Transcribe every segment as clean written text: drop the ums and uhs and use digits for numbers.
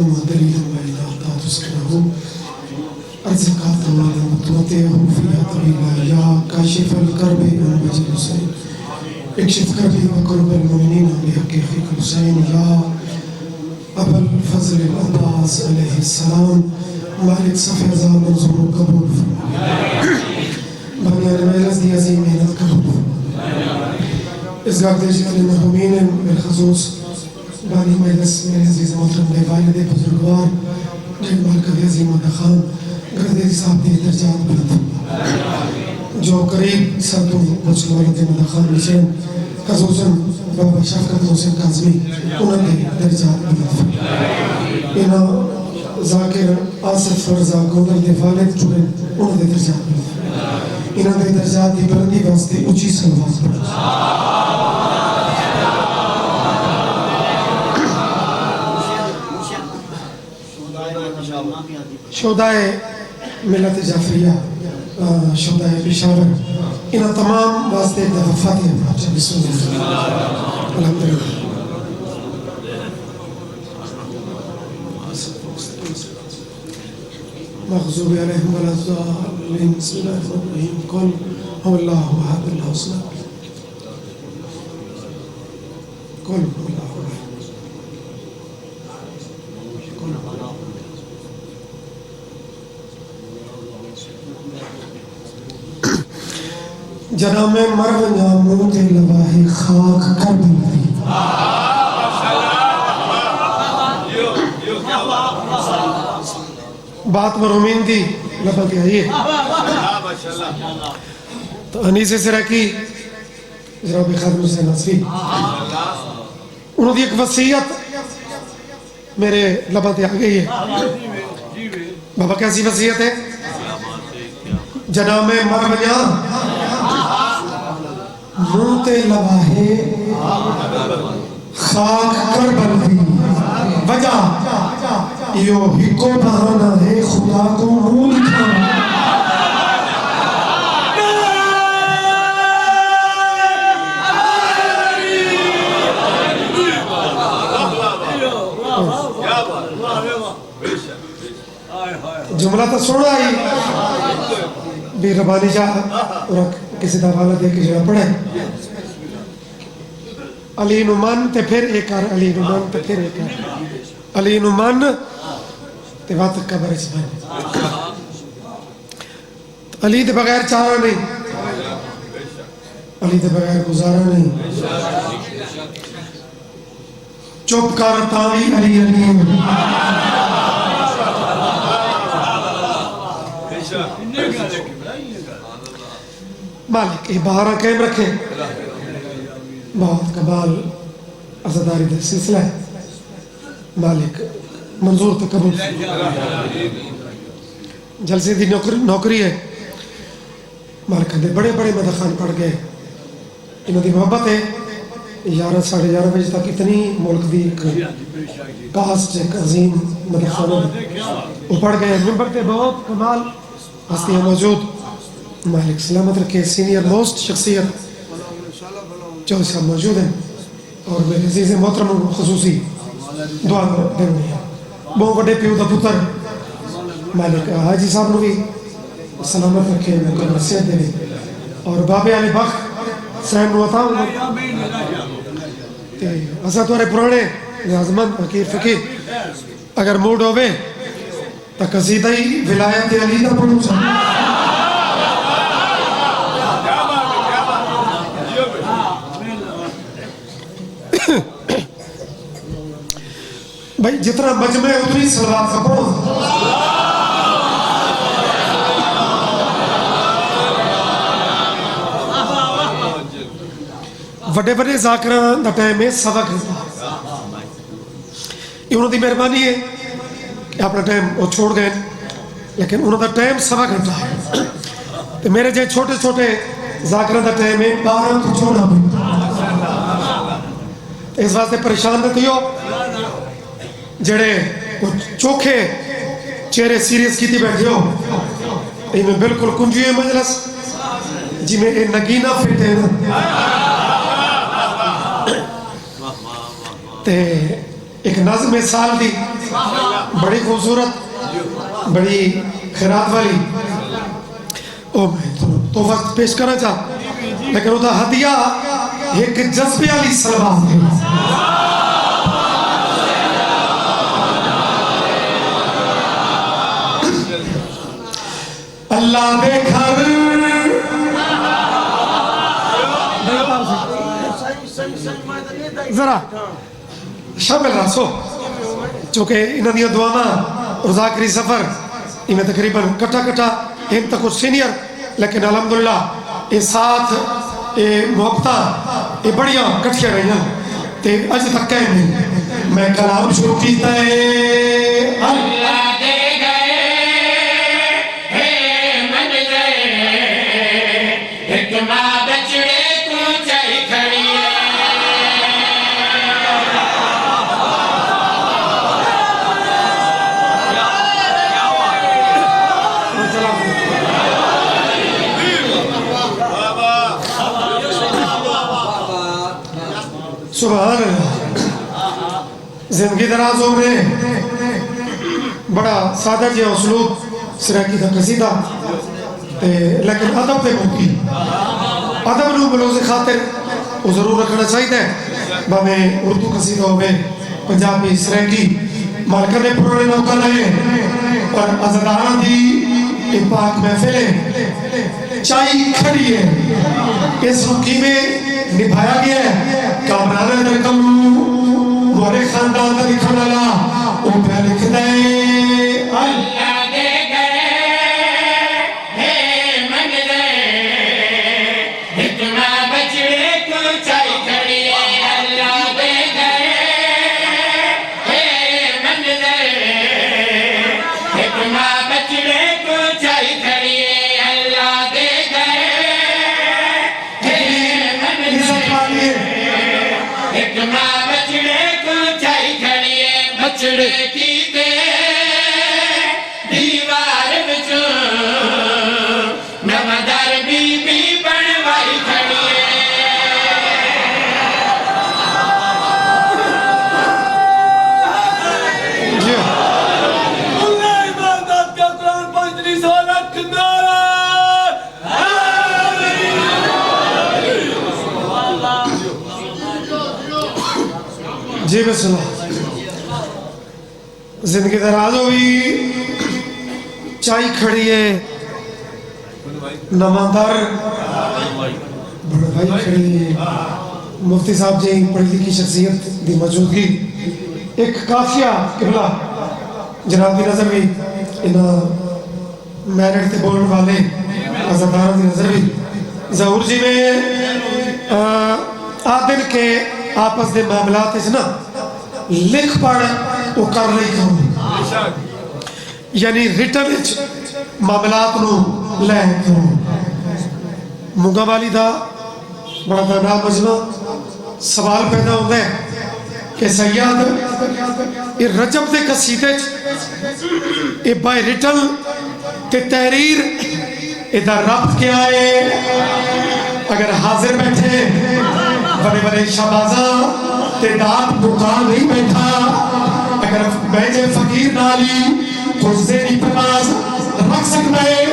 دليل وإذا أعطى تسكنه أرزقها طوالا وتوطئه فيها طويلا يا كاشف الكرب أنبت الحسين اكشف كربي وكرب المؤمنين بحق أخيك الحسين يا أبا الفضل العباس عليه السلام مالك صفي ذا منظور قبول بني الميلز دي عظيمين القبول إزغاق دي جبل المرحومين بالخصوص بانی مجلس میرے عزیز محترم دے والد بزرگوار جن مرکز عظیم اللہ خان گردیری صاحب دے درجات بلند جو قریب سردوں بچل والد اللہ خان حسین خصوصاً بابا شفقت حسین کاظمی انہوں نے درجات بلند انہوں ذاکر آصف فرزا گوندر دے والد جڑے انہوں نے درجات بلند انہوں نے درجات دی بلندی واسطے اچھی سلوات بلند شہدائے ملت جعفریہ شہدائے پشاور انہاں تمام واسطے دفعہ فاتحہ بسم اللہ الحمدللہ مغضوب علیہم ولا الضالین بسم اللہ الرحمن الرحیم قل هو اللہ احد اللہ الصمد قل هو اللہ جنام مرونیا منہ کے لواہی خاک کر بلدی بات مرحومین دی لبا کے آئیے تو انیس سرکی جناب خادم حسین نصفی انہوں دی ایک وصیت میرے لبا تے آگئی ہے بابا کیسی وصیت ہے جنام مرونیا منتے لواہے خاک کر بلدی وجہ یو ہکو بہانا ہے خدا کو مول کھانا جملہ تو سوڑا ہی بھی ربانی جا کسی دعوالہ دے کے جگہ پڑھے علی نمان تے پھر ایک آر علی نمان تے پھر ایک آر علی نمان تے وقت قبر اس بھائی علی تے بغیر چارہ نہیں علی تے بغیر گزارہ نہیں چپ کر تاوی علی علی مالک بہارہ قائم رکھے بہت کمال عزداری دے سلسلہ ہے مالک منظور تقبل جلسے دی نوکری ہے مالک دے بڑے بڑے مدخان پڑھ گئے انہوں دی محبت ہے 11:30 بجے تک اتنی ملک دی کاسٹ ایک عظیم مدخان وہ پڑھ گئے ممبر تے بہت کمال ہستیاں موجود مالک سلامت رکھے سینئر موسٹ شخصیت چودھری صاحب موجود ہیں اور میرے عزیز محترم خصوصی دعا دینے ہیں بہت بڑے پیو دا پتر مالک حاجی صاحب نے بھی سلامت رکھے میں کو نصیحت دے اور بابے علی بخت سین نواتا ایسا توارے پرانے نظمند فقیر فقیر اگر موڈ ہوئے تا قصیدہ ہی ولایت علی دا پڑھو چاہتا بھائی جتنا مجمع اتنی صلوات کا پڑھو وڈے وڈے ذاکران دا ٹائم ہے سبق یہ انہوں دی مہربانی ہے کہ اپنا ٹائم وہ چھوڑ گئے لیکن انہوں دا ٹائم سبق رہتا ہے تو میرے جائے چھوٹے چھوٹے ذاکران دا ٹائم ہے 12 تو 14 منٹ اس واسطے پریشان دیتے ہو جڑے چوکھے چہرے سیریس کی تھی بیٹھے ہو یہ میں بالکل کنجوی ہے مجلس جی میں ایک نگینہ فٹ ہے تے ایک نظم سال دی بڑی خوبصورت بڑی خیرات والی او میں تو وقت پیش کرنا چاہ لیکن وہ ہدیہ ایک جذبے والی سلوات ہے اللہ دے گھر ذرا شامل راسو چونکہ انہوں نے دعانا روز آخری سفر میں تقریباً کٹا کٹا ہم تک کچھ سینئر لیکن الحمدللہ یہ ساتھ یہ محبتہ یہ بڑیاں کٹھیاں رہی ہیں تے اج تک کہیں نہیں میں کلام شروع کیتا ہے اللہ دے گئے من گئے حکمہ بچڑے کو چاہی کھڑی ہے سبحان اللہ زندگی درازوں میں بڑا سادہ جی اسلوب سرائکی تھا قصیدہ لیکن ادب تے موقعی ادب نو بلوز خاطر وہ ضرور رکھنا چاہیے باویں اردو قصیدہ ہوئے پنجابی سرائکی مالکہ نے پرانے نوکہ لئے اور ازداران دی پاک محفلیں چائی کھڑی ہے اس رکی میں نبھایا گیا ہے کامرانہ در کمرو مورے خاندان در لکھنا لا وہ پہ لکھ دے اللہ دے گئے من گئے حکمہ بچڑے کو چائی کھڑی ہے اللہ دے گئے من گئے حکمہ بچڑے کو چائی کھڑی ہے اللہ دے گئے حکمہ بچڑے کو چائی کھڑی ہے بچڑے کی تے دیوار بچوں نمدار بی بی بنوائی کھڑی ہے اللہ عبادت کا قرآن 35 لکھ نعرہ جی بسم اللہ زندگی دراز ہوئی چائی کھڑی ہے نماندار بڑا بھائی کھڑی ہے مفتی صاحب جی پڑھی لکھی شخصیت دی موجودگی ایک کافیہ قبلہ جناب دی نظر بھی انہاں میرٹ تے بولن والے عزاداروں دی نظر بھی ظہور جی میں عادل کے آپس دے معاملات اس نا لکھ پڑھ وہ کر رہی کروں یعنی ریٹن اچ معاملات نو لے کروں مونگا والی دا بڑا دانا مجمع سوال پیدا ہوتا ہے کہ سیاد یہ رجب دے قصیدے یہ بائی ریٹن تے تحریر ادھا ربط کیا ہے اگر حاضر بیٹھے بڑے بڑے شہبازاں تعداد بکار نہیں بیٹھا اگر بیجے فقیر نالی کچھ زیری پناز رکھ سکتا ہے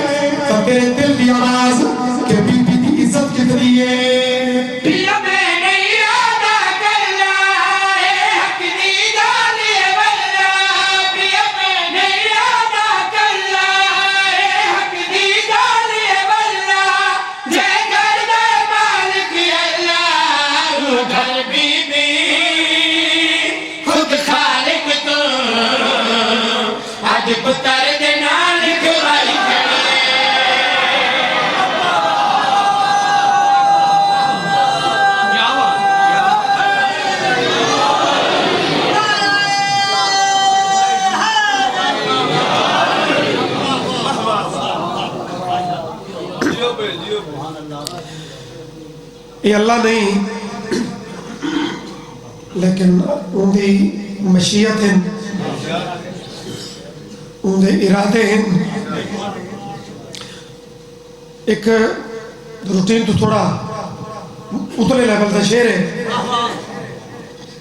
تو تیرے دل دی آواز کہ بی بی دی عزت کتنی ہے پیا میں نہیں آدھا کرنا اے حق دی جالی واللہ پیا میں نہیں آدھا کرنا اے حق دی جالی واللہ جے گھر دے مالک اللہ وہ گھر بی بی خود خالق تو آج پتر دے نال گوائی کھڑی یہ اللہ نہیں لیکن ان دی مشیت ہیں ان دے ارادے ہیں ایک روٹین تو تھوڑا اتنے لیول دا شعر ہے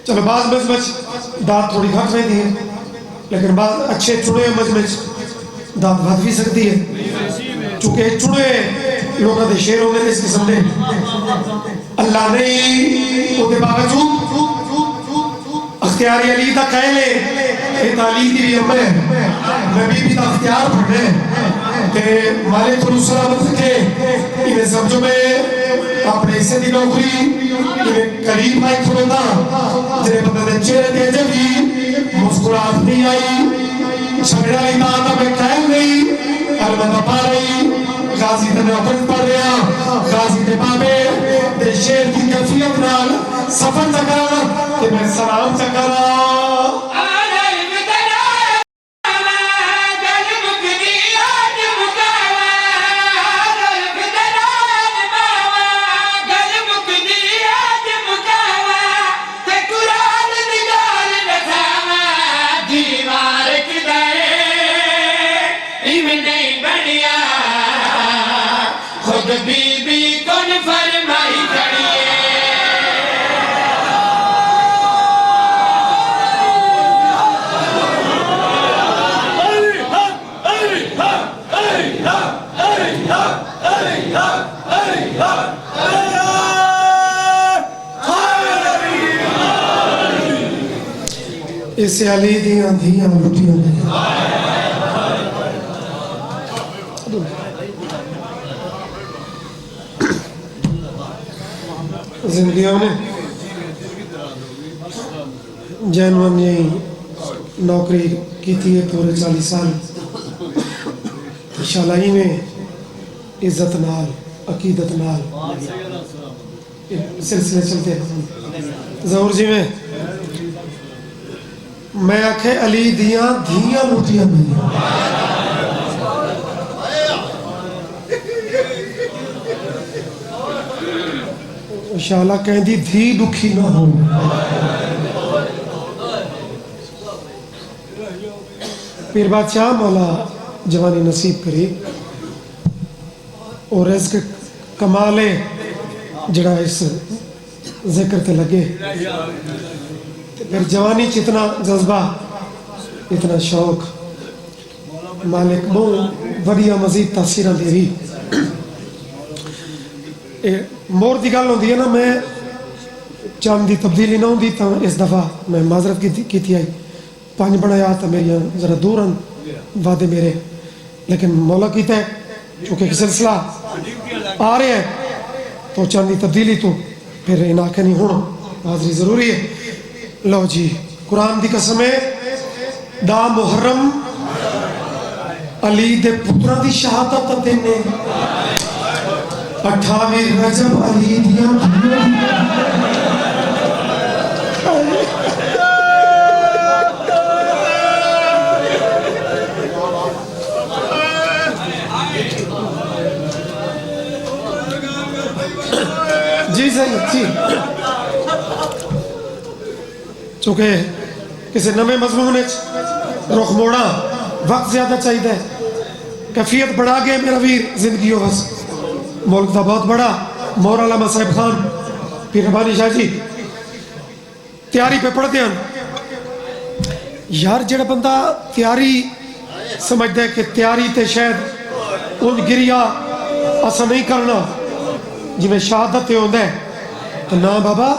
چلو بعض بچ دات تھوڑی گھٹ رہی دی ہے لیکن بعض اچھے چنے مجمع دات بات بھی سکتی ہے چونکہ چنے لوگوں کے شیر ہوتے ہیں اس قسم نے اللہ نے وہ باوجود اختیاری علی دا کہہ لے کہ تعلیم دی بھی عمر ہے نبی بھی دا اختیار پڑھنے کہ مالک تو سلامت رکھے انہیں سمجھو میں اپنے حصے دی نوکری انہیں قریب آئی کھلونا جنہیں بندہ دے چہرے دے جب بھی مسکرات نہیں آئی جھگڑا لی داتا میں قائم نہیں علمہ پا رہی غازی تے نوکر پڑھ رہا غازی تے بابے تے شیر کی کیفیت نال سفر چکرا تے میں سلام چکرا اس علی دیاں دھیاں لٹیاں نہیں زندگیوں نے جینون یہی نوکری کی تھی پورے 40 سال شالائی میں عزت نال عقیدت نال سلسلے چلتے ہیں ظہور جی میں آکھے علی دیاں دھیاں لٹیاں نہیں انشاءاللہ کہیں دی دھی دکھی نہ ہو پیر بادشاہ مولا جوانی نصیب کری اور رزق کمالے جڑا اس ذکر تے لگے پھر جوانی چتنا جذبہ اتنا شوق مالک بہو بڑیا مزید تاثیرہ دے رہی مور دی گل ہوندی ہے نا میں چاند دی تبدیلی نہ ہوندی تا اس دفعہ میں معذرت کی تھی آئی 5 بنایا تا میری ذرا دور ہیں وعدے میرے لیکن مولا کیتا ہے چونکہ ایک سلسلہ آ رہے ہیں تو چاند دی تبدیلی تو پھر اناکہ نہیں ہونا حاضری ضروری ہے لو جی قرآن دی قسم ہے دا محرم علی دے پترہ دی شہادت دینے 28 رجب علی دیاں جی سید جی چونکہ کسی نمے مضمون رخ موڑا وقت زیادہ چاہیے کیفیت بڑھا گئے میرا ویر زندگی ہو بس ملک دا بہت بڑا مور علامہ صاحب خان پیر ربانی شاہ جی تیاری پہ پڑھتے ہیں یار جڑا بندہ تیاری سمجھتا ہے کہ تیاری تے شاید ان گریا ایسا نہیں کرنا جی میں شہادت تے ہوندہ ہے تو نا بابا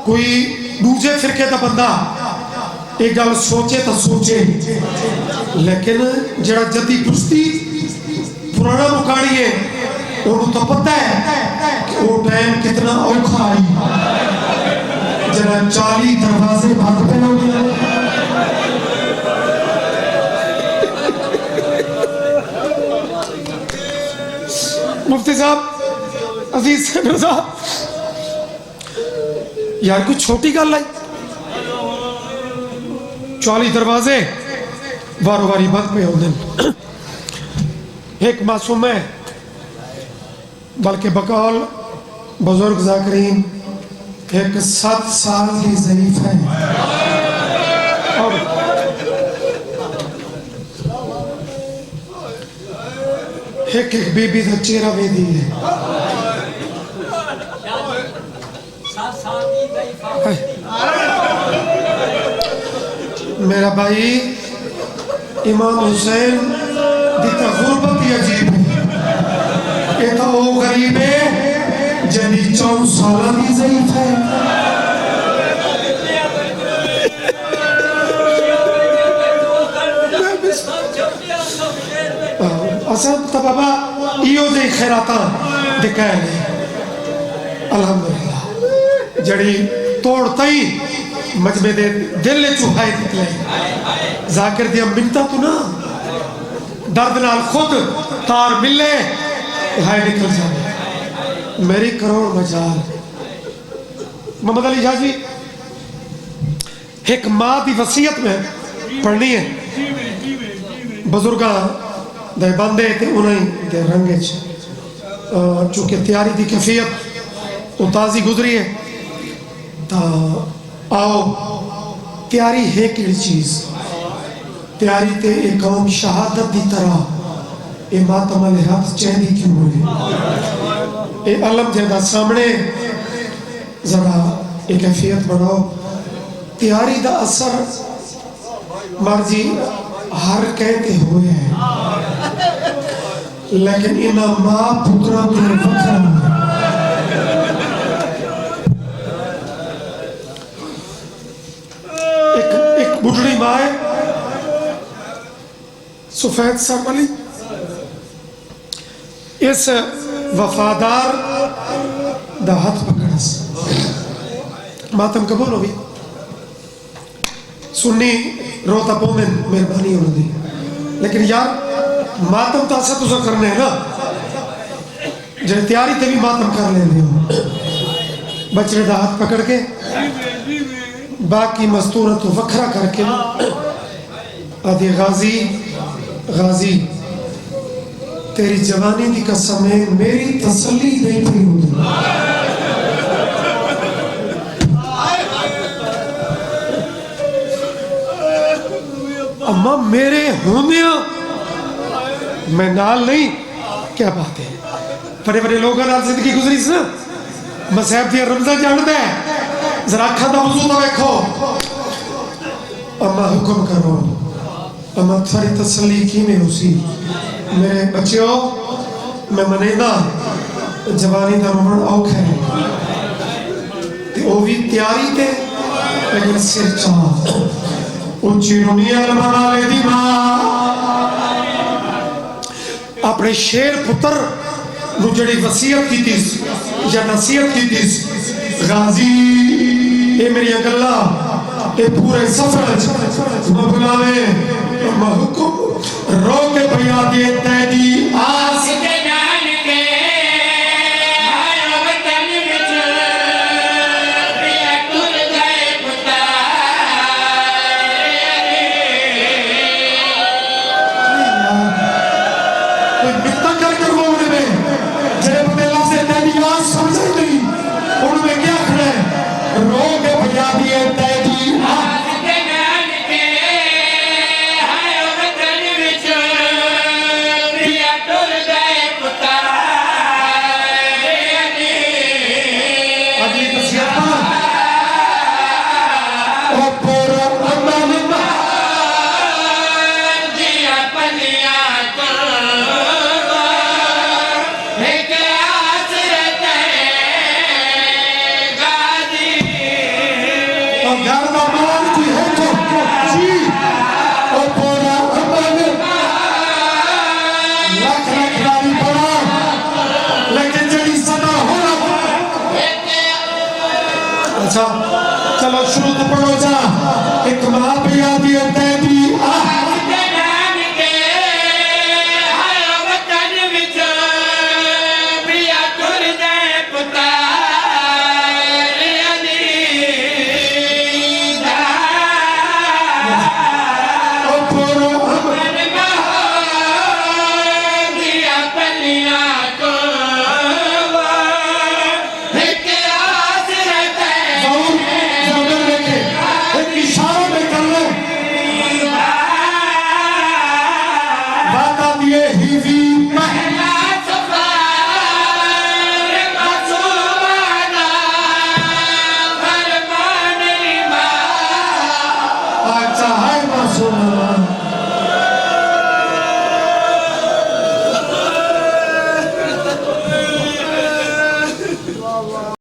کوئی دوسرے فرقے دا بندہ ایک گل سوچے تو سوچے لیکن جڑا جدی درستی پرانا مکاڑی ہے انہوں تو پتہ ہے کہ وہ ٹائم کتنا اوکھا آئی جڑا 40 دروازے بھاگ پہ ہو گیا مفتی صاحب عزیز صاحب صاحب یار کوئی چھوٹی گل لائی 40 دروازے بارو باری بند پہ ہوں دن ایک معصوم ہے بلکہ بقول بزرگ ذاکرین ایک 7 سال کی ضعیف ہے اور ایک بی بی دا چہرہ بھی دی ہے میرا بھائی امام حسین دی تا غربت ہی عجیب ہے. یہ تو وہ غریب ہے جنہی 4 سالہ دی ضعیف ہے. اصل تا بابا ایو دے خیراتاں دکھائے لے الحمدللہ جڑی توڑتا ہی مجمع دے دل چوہائے دکھلے ذاکر دیا منتا تو نا درد نال خود تار ملے ہائے نکل جانے میری کروڑ مجال. محمد علی شاہ جی ایک ماں دی وصیت میں پڑھنی ہے بزرگاں دے بندے تے انہیں دے رنگے چونکہ تیاری دی کیفیت وہ تازی گزری ہے تا آؤ تیاری ہے کیڑی چیز تیاری تے ایک قوم شہادت دی طرح اے ماتم علیہ ہاتھ چہنی کیوں ہوئے اے علم جہاں سامنے ذرا ایک کیفیت بناؤ. تیاری دا اثر مرضی ہر کہتے ہوئے ہیں لیکن انہا ماں پترہ تو وکھرا ہوئے. ایک بڑھڑی ماں ہے سفید سر والی اس وفادار دا ہاتھ پکڑس ماتم قبول ہوگی سنی روتا پومن مہربانی ہونا دی لیکن یار ماتم تو ایسا تو کرنے ہیں نا جنہیں تیاری تے بھی ماتم کر لینے ہو بچڑے دا ہاتھ پکڑ کے باقی مستورت و وکھرا کر کے آدھی غازی غازی تیری جوانی دی قسم ہے میری تسلی نہیں پی ہوتی. اما میرے ہوندیاں میں نال نہیں کیا بات ہے بڑے بڑے لوگاں نال زندگی گزری سی نا مسیب دیا رمضان جانتا ہے ذرا اکھاں دا وضو تو ویکھو اما حکم کرو اما تھاری تسلی کی میں اسی میرے بچیوں میں منیدہ جوانی دا رومن اوکھ ہے تے او بھی تیاری تے لیکن سر چاہ اونچی رونی علماء لے دی ماں اپنے شیر پتر نو جڑی وصیت کی تیس یا نصیحت کی تیس غازی اے میری اگلہ اے پورے سفر مبلاوے محکم رو کے بھیا دیے تیدی آس کے جان کے ہر وطن وچ پیا ٹر گئے کوئی بتا کر بولنے میں جنہیں پتے لفظ تیدی آس سمجھے نہیں ان میں کیا کھڑے رو کے بھیا دیے تیدی آس چلو شروع تو پڑھو جا ایک ماں پہ یاد